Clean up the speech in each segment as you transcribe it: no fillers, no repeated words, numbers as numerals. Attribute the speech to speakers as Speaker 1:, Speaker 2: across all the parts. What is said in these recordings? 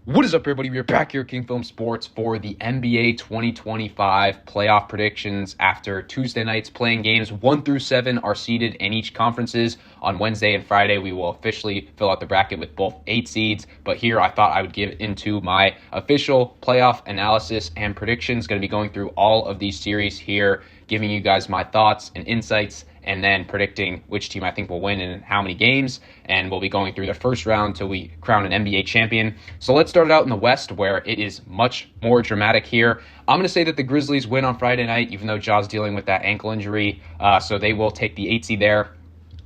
Speaker 1: What is up, everybody? We are back here at King Film Sports for the NBA 2025 playoff predictions. After Tuesday night's playing games 1 through 7 are seeded in each conferences. On Wednesday and Friday, we will officially fill out the bracket with both 8 seeds. But here, I thought I would get into my official playoff analysis and predictions. Going to be going through all of these series here, giving you guys my thoughts and insights, and then predicting which team I think will win and how many games. And we'll be going through the first round till we crown an NBA champion. So let's start it out in the West, where it is much more dramatic here. I'm going to say that the Grizzlies win on Friday night, even though Ja's dealing with that ankle injury. So they will take the 8 seed there.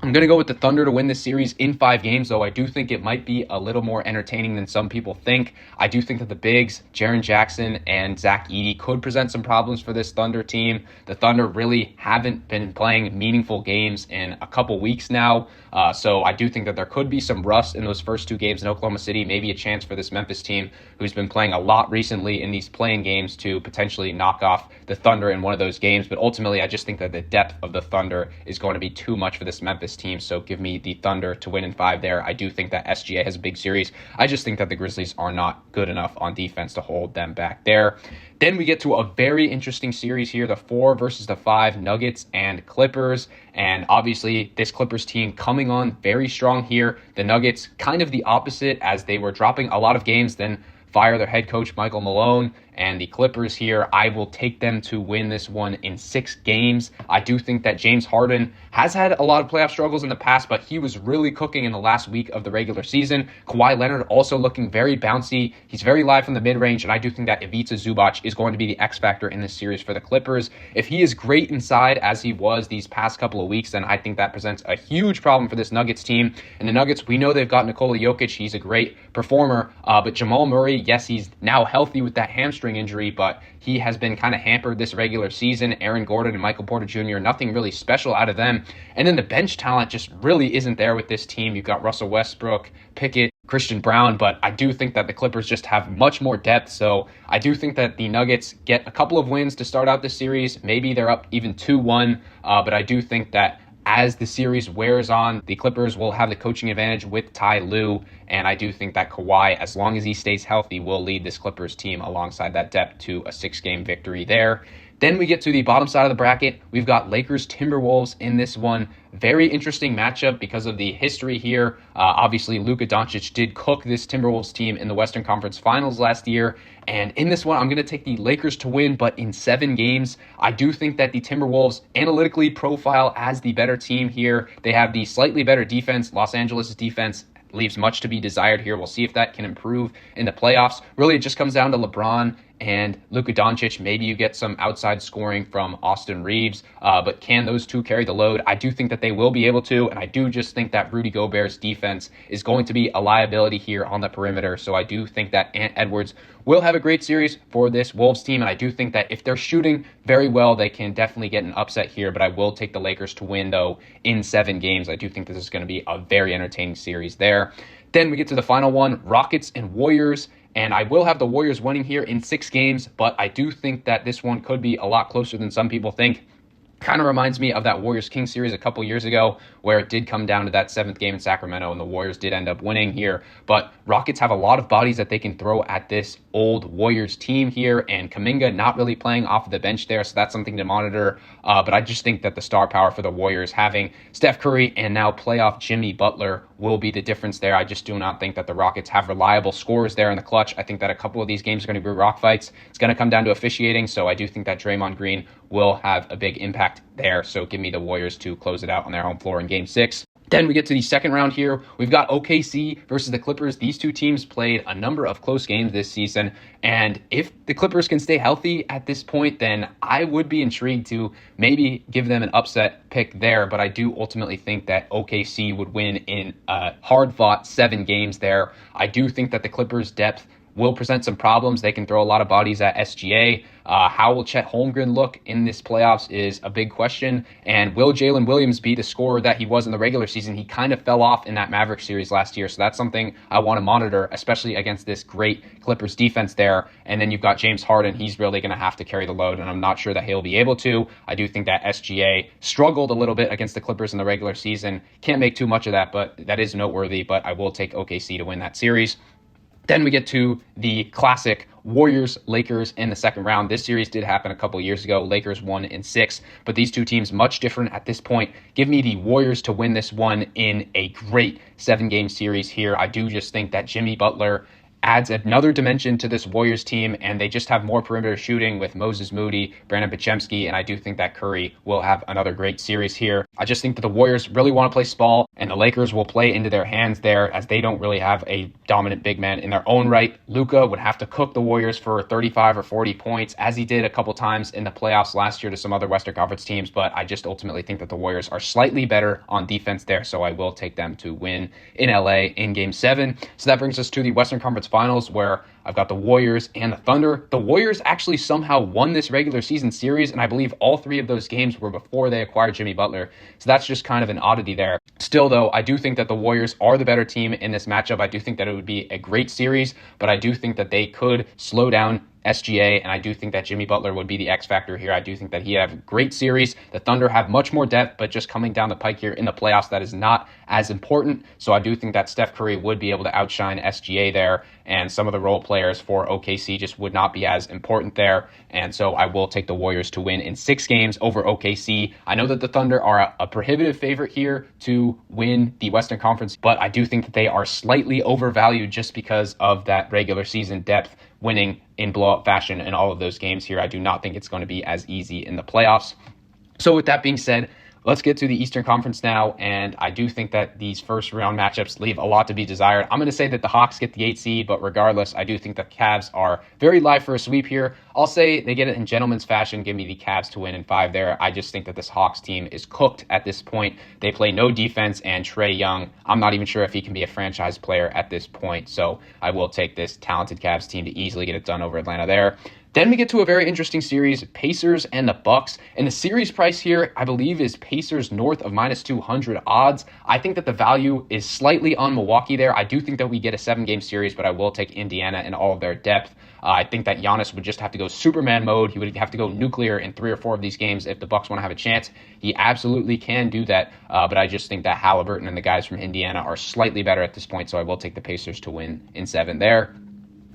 Speaker 1: I'm going to go with the Thunder to win this series in 5 games, though I do think it might be a little more entertaining than some people think. I do think that the bigs, Jaren Jackson and Zach Edey, could present some problems for this Thunder team. The Thunder really haven't been playing meaningful games in a couple weeks now, so I do think that there could be some rust in those first 2 games in Oklahoma City, maybe a chance for this Memphis team, who's been playing a lot recently in these playing games, to potentially knock off the Thunder in one of those games. But ultimately, I just think that the depth of the Thunder is going to be too much for this Memphis team, so give me the Thunder to win in 5 there. I do think that SGA has a big series. I just think that the Grizzlies are not good enough on defense to hold them back there. Then we get to a very interesting series here, the 4 versus the 5 Nuggets and Clippers. And obviously, this Clippers team coming on very strong here. The Nuggets kind of the opposite, as they were dropping a lot of games, then fire their head coach Michael Malone. And the Clippers here, I will take them to win this one in 6 games. I do think that James Harden has had a lot of playoff struggles in the past, but he was really cooking in the last week of the regular season. Kawhi Leonard also looking very bouncy. He's very live from the mid-range, and I do think that Ivica Zubac is going to be the X factor in this series for the Clippers. If he is great inside, as he was these past couple of weeks, then I think that presents a huge problem for this Nuggets team. And the Nuggets, we know they've got Nikola Jokic. He's a great performer, but Jamal Murray, yes, he's now healthy with that hamstring injury, but he has been kind of hampered this regular season. Aaron Gordon and Michael Porter Jr., nothing really special out of them. And then the bench talent just really isn't there with this team. You've got Russell Westbrook, Pickett, Christian Brown, but I do think that the Clippers just have much more depth. So I do think that the Nuggets get a couple of wins to start out this series. Maybe they're up even 2-1, but I do think that as the series wears on, the Clippers will have the coaching advantage with Ty Lue, and I do think that Kawhi, as long as he stays healthy, will lead this Clippers team alongside that depth to a 6-game victory there. Then we get to the bottom side of the bracket. We've got Lakers-Timberwolves in this one. Very interesting matchup because of the history here. Obviously, Luka Doncic did cook this Timberwolves team in the Western Conference Finals last year. And in this one, I'm going to take the Lakers to win, but in 7 games. I do think that the Timberwolves analytically profile as the better team here. They have the slightly better defense. Los Angeles' defense leaves much to be desired here. We'll see if that can improve in the playoffs. Really, it just comes down to LeBron and Luka Doncic. Maybe you get some outside scoring from Austin Reeves, but can those two carry the load? I do think that they will be able to, and I do just think that Rudy Gobert's defense is going to be a liability here on the perimeter. So I do think that Ant Edwards will have a great series for this Wolves team, and I do think that if they're shooting very well, they can definitely get an upset here, but I will take the Lakers to win, though, in 7 games. I do think this is going to be a very entertaining series there. Then we get to the final one, Rockets and Warriors. And I will have the Warriors winning here in 6 games, but I do think that this one could be a lot closer than some people think. Kind of reminds me of that Warriors-Kings series a couple years ago, where it did come down to that 7th game in Sacramento, and the Warriors did end up winning here. But Rockets have a lot of bodies that they can throw at this old Warriors team here, and Kuminga not really playing off of the bench there, so that's something to monitor. But I just think that the star power for the Warriors, having Steph Curry and now playoff Jimmy Butler, will be the difference there. I just do not think that the Rockets have reliable scorers there in the clutch. I think that a couple of these games are going to be rock fights. It's going to come down to officiating, so I do think that Draymond Green will have a big impact there. So give me the Warriors to close it out on their home floor in Game 6. Then we get to the second round here. We've got OKC versus the Clippers. These two teams played a number of close games this season, and if the Clippers can stay healthy at this point, then I would be intrigued to maybe give them an upset pick there, but I do ultimately think that OKC would win in a hard-fought 7 games there. I do think that the Clippers' depth will present some problems. They can throw a lot of bodies at SGA. How will Chet Holmgren look in this playoffs is a big question. And will Jalen Williams be the scorer that he was in the regular season? He kind of fell off in that Mavericks series last year. So that's something I want to monitor, especially against this great Clippers defense there. And then you've got James Harden. He's really going to have to carry the load, and I'm not sure that he'll be able to. I do think that SGA struggled a little bit against the Clippers in the regular season. Can't make too much of that, but that is noteworthy. But I will take OKC to win that series. Then we get to the classic Warriors-Lakers in the second round. This series did happen a couple years ago. Lakers won in 6, but these two teams much different at this point. Give me the Warriors to win this one in a great 7-game series here. I do just think that Jimmy Butler adds another dimension to this Warriors team, and they just have more perimeter shooting with Moses Moody, Brandon Podziemski, and I do think that Curry will have another great series here. I just think that the Warriors really want to play small, and the Lakers will play into their hands there as they don't really have a dominant big man in their own right. Luka would have to cook the Warriors for 35 or 40 points, as he did a couple times in the playoffs last year to some other Western Conference teams, but I just ultimately think that the Warriors are slightly better on defense there, so I will take them to win in LA in Game 7. So that brings us to the Western Conference Finals, where I've got the Warriors and the Thunder. The Warriors actually somehow won this regular season series, and I believe all 3 of those games were before they acquired Jimmy Butler. So that's just kind of an oddity there. Still, though, I do think that the Warriors are the better team in this matchup. I do think that it would be a great series, but I do think that they could slow down SGA, and I do think that Jimmy Butler would be the X factor here. I do think that he have a great series. The Thunder have much more depth, but just coming down the pike here in the playoffs, that is not as important. So I do think that Steph Curry would be able to outshine SGA there, and some of the role players for OKC just would not be as important there. And so I will take the Warriors to win in 6 games over OKC. I know that the Thunder are a prohibitive favorite here to win the Western Conference, but I do think that they are slightly overvalued just because of that regular season depth, winning in blowout fashion in all of those games here. I do not think it's going to be as easy in the playoffs. So with that being said, let's get to the Eastern Conference now, and I do think that these first round matchups leave a lot to be desired. I'm going to say that the Hawks get the 8 seed, but regardless, I do think the Cavs are very live for a sweep here. I'll say they get it in gentleman's fashion. Give me the Cavs to win in 5 there. I just think that this Hawks team is cooked at this point. They play no defense, and Trae Young, I'm not even sure if he can be a franchise player at this point, so I will take this talented Cavs team to easily get it done over Atlanta there. Then we get to a very interesting series, Pacers and the Bucks. And the series price here, I believe, is Pacers north of minus 200 odds. I think that the value is slightly on Milwaukee there. I do think that we get a 7-game series, but I will take Indiana in all of their depth. I think that Giannis would just have to go Superman mode. He would have to go nuclear in 3 or 4 of these games if the Bucks want to have a chance. He absolutely can do that, but I just think that Halliburton and the guys from Indiana are slightly better at this point, so I will take the Pacers to win in 7 there.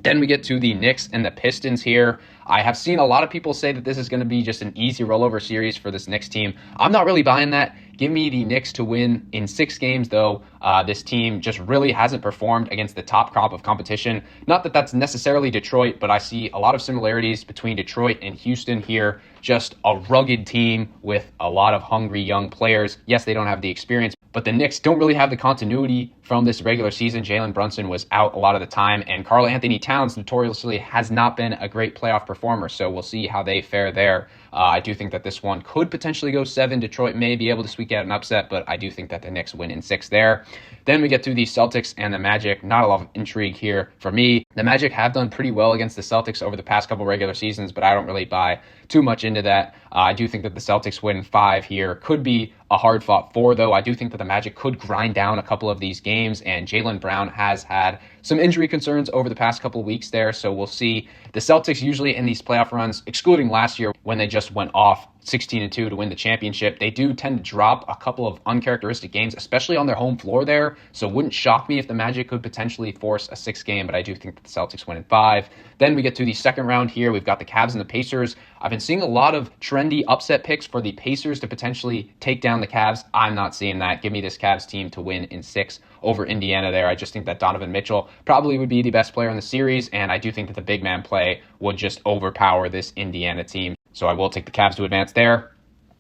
Speaker 1: Then we get to the Knicks and the Pistons here. I have seen a lot of people say that this is going to be just an easy rollover series for this Knicks team. I'm not really buying that. Give me the Knicks to win in 6 games, though. This team just really hasn't performed against the top crop of competition. Not that that's necessarily Detroit, but I see a lot of similarities between Detroit and Houston here. Just a rugged team with a lot of hungry young players. Yes, they don't have the experience, but the Knicks don't really have the continuity from this regular season. Jalen Brunson was out a lot of the time, and Karl Anthony Towns notoriously has not been a great playoff performer, so we'll see how they fare there. I do think that this one could potentially go 7. Detroit may be able to squeak out an upset, but I do think that the Knicks win in 6 there. Then we get to the Celtics and the Magic. Not a lot of intrigue here for me. The Magic have done pretty well against the Celtics over the past couple regular seasons, but I don't really buy too much into that. I do think that the Celtics win 5 here. Could be a hard-fought 4, though. I do think that the Magic could grind down a couple of these games, and Jaylen Brown has had some injury concerns over the past couple of weeks there, so we'll see. The Celtics usually in these playoff runs, excluding last year when they just went off 16-2 to win the championship, they do tend to drop a couple of uncharacteristic games, especially on their home floor there, so it wouldn't shock me if the Magic could potentially force a 6 game, but I do think that the Celtics win in 5. Then we get to the second round here. We've got the Cavs and the Pacers. I've been seeing a lot of trendy upset picks for the Pacers to potentially take down the Cavs. I'm not seeing that. Give me this Cavs team to win in 6 over Indiana there. I just think that Donovan Mitchell probably would be the best player in the series, and I do think that the big man play would just overpower this Indiana team. So I will take the Cavs to advance there.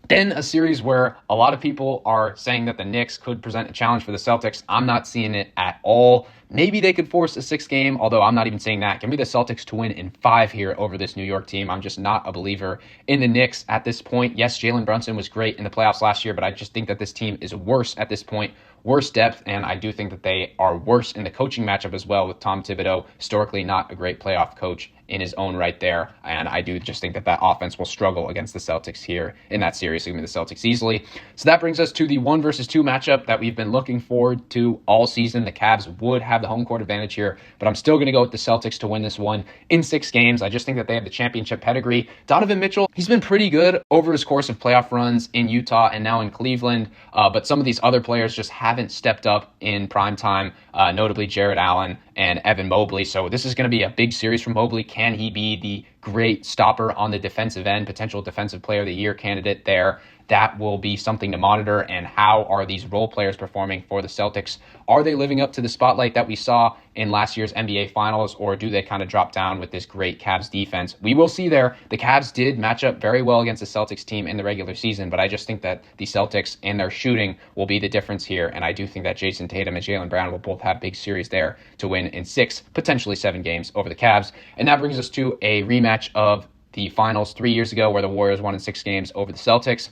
Speaker 1: Then a series where a lot of people are saying that the Knicks could present a challenge for the Celtics. I'm not seeing it at all. Maybe they could force a 6 game, although I'm not even saying that. Give me the Celtics to win in 5 here over this New York team. I'm just not a believer in the Knicks at this point. Yes, Jalen Brunson was great in the playoffs last year, but I just think that this team is worse at this point. Worse depth, and I do think that they are worse in the coaching matchup as well with Tom Thibodeau, historically not a great playoff coach in his own right there. And I do just think that that offense will struggle against the Celtics here in that series, giving the Celtics easily. So that brings us to the 1-2 matchup that we've been looking forward to all season. The Cavs would have the home court advantage here, but I'm still going to go with the Celtics to win this one in 6 games. I just think that they have the championship pedigree. Donovan Mitchell, he's been pretty good over his course of playoff runs in Utah and now in Cleveland, but some of these other players just haven't stepped up in prime time, notably Jared Allen and Evan Mobley. So this is going to be a big series for Mobley. Can he be the great stopper on the defensive end, potential defensive player of the year candidate there? That will be something to monitor. And how are these role players performing for the Celtics? Are they living up to the spotlight that we saw in last year's NBA Finals, or do they kind of drop down with this great Cavs defense? We will see there. The Cavs did match up very well against the Celtics team in the regular season, but I just think that the Celtics and their shooting will be the difference here. And I do think that Jason Tatum and Jaylen Brown will both have big series there to win in 6, potentially 7 games over the Cavs. And that brings us to a rematch of the Finals 3 years ago, where the Warriors won in 6 games over the Celtics.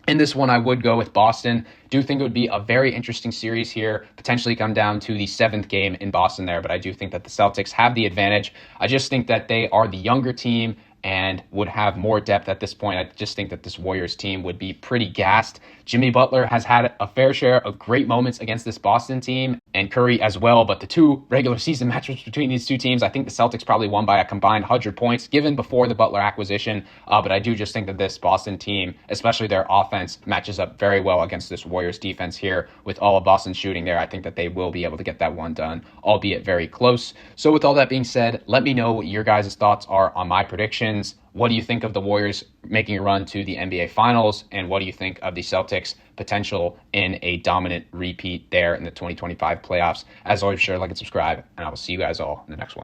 Speaker 1: In this one, I would go with Boston. Do think it would be a very interesting series here, potentially come down to the 7th game in Boston there, but I do think that the Celtics have the advantage. I just think that they are the younger team and would have more depth at this point. I just think that this Warriors team would be pretty gassed. Jimmy Butler has had a fair share of great moments against this Boston team, and Curry as well, but the 2 regular season matchups between these 2 teams, I think the Celtics probably won by a combined 100 points given before the Butler acquisition, but I do just think that this Boston team, especially their offense, matches up very well against this Warriors defense here. With all of Boston's shooting there, I think that they will be able to get that one done, albeit very close. So with all that being said, let me know what your guys' thoughts are on my predictions. What do you think of the Warriors making a run to the NBA Finals? And what do you think of the Celtics' potential in a dominant repeat there in the 2025 playoffs? As always, share, like, and subscribe, and I will see you guys all in the next one.